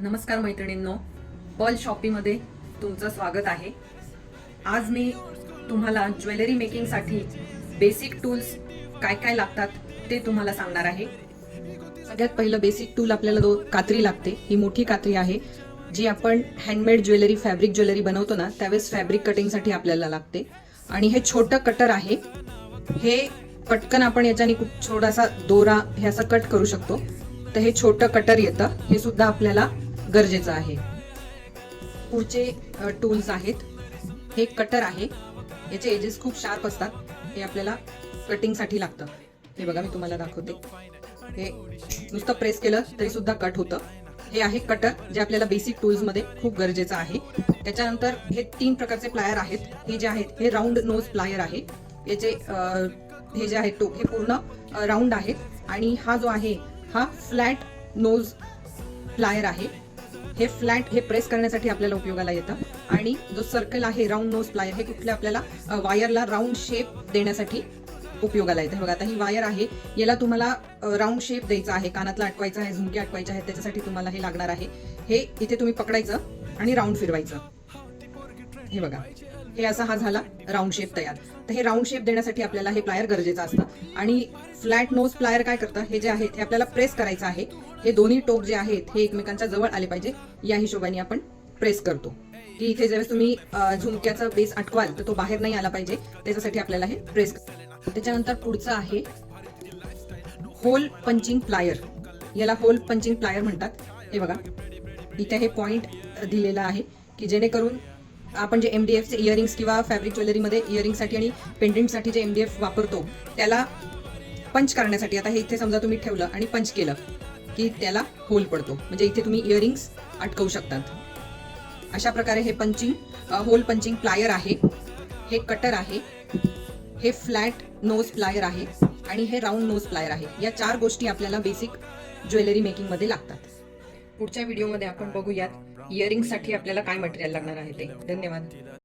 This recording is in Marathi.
नमस्कार मैत्रिणींनो, पर्ल शॉपीमध्ये तुमचं स्वागत आहे. आज मी तुम्हाला ज्वेलरी मेकिंगसाठी बेसिक टूल्स काय काय लागतात ते तुम्हाला सांगणार आहे. सगळ्यात पहिलं बेसिक टूल आपल्याला कात्री लागते. ही मोठी कात्री आहे जी आपण हँडमेड ज्वेलरी, फॅब्रिक ज्वेलरी बनवतो ना त्यावेळेस फॅब्रिक कटिंगसाठी आपल्याला लागते. आणि हे छोटं कटर आहे. हे पटकन आपण याच्याने खूप छोटासा दोरा हे असं कट करू शकतो. तर हे छोटं कटर येतं, हे सुद्धा आपल्याला गरजेचं आहे. पुढचे टूल्स आहेत. हे कटर आहे, याचे एजेस खूप शार्प असतात. हे आपल्याला कटिंगसाठी लागतं. हे बघा, मी तुम्हाला दाखवते. हे नुसतं प्रेस केलं तरी सुद्धा कट होतं. हे आहे कटर, जे आपल्याला बेसिक टूल्स मध्ये खूप गरजेचं आहे. त्याच्यानंतर हे 3 प्रकारचे प्लायर आहेत. हे जे आहेत हे राऊंड नोज प्लायर आहे. याचे हे जे आहे टोक हे पूर्ण राऊंड आहेत. आणि हा जो आहे हा फ्लॅट नोज प्लायर आहे. हे फ्लॅट, हे प्रेस करण्यासाठी आपल्याला उपयोगाला येतं. आणि जो सर्कल आहे राऊंड नोज प्लायर, हे कुठल्या आपल्याला वायरला राऊंड शेप देण्यासाठी उपयोगाला येतं. बघा, आता ही वायर आहे, याला तुम्हाला राऊंड शेप द्यायचा आहे, कानातला अटकवायचा आहे, झुमके अटकवायचे आहेत, त्याच्यासाठी तुम्हाला हे लागणार आहे. हे इथे तुम्ही पकडायचं आणि राऊंड फिरवायचं. हे बघा, हे असा हा झाला राऊंड शेप तयार. तर हे राऊंड शेप देण्यासाठी आपल्याला हे प्लायर गरजेचं असतं. आणि फ्लॅट नोज प्लायर काय करतं, हे जे आहे हे आपल्याला प्रेस करायचं आहे. हे दोन्ही टोक जे आहेत हे एकमेकांच्या जवळ आले पाहिजे, या हिशोबाने आपण प्रेस करतो. की इथे ज्यावेळेस तुम्ही झुमक्याचा बेस अटकवाल तर तो बाहेर नाही आला पाहिजे, त्याच्यासाठी आपल्याला हे प्रेस. त्याच्यानंतर पुढचं आहे होल पंचिंग प्लायर. याला होल पंचिंग प्लायर म्हणतात. हे बघा, इथे हे पॉइंट दिलेला आहे की जेणेकरून आपण जे MDF चे इयरिंग्स किंवा फॅब्रिक ज्वेलरीमध्ये इयरिंगसाठी आणि पेंडेंटसाठी जे MDF वापरतो त्याला पंच करण्यासाठी. आता हे इथे समजा तुम्ही ठेवलं आणि पंच केलं की त्याला होल पडतो, म्हणजे इथे तुम्ही इयरिंग्स अटकवू शकतात. अशा प्रकारे हे होल पंचिंग प्लायर आहे. हे कटर आहे. हे फ्लॅट नोज प्लायर आहे आणि हे राऊंड नोज प्लायर आहे. या 4 गोष्टी आपल्याला बेसिक ज्वेलरी मेकिंग मध्ये लागतात. पुढच्या व्हिडिओमध्ये आपण बघूयात इयरिंग्स साठी आपल्याला काय मटेरियल लागणार आहे ते. धन्यवाद.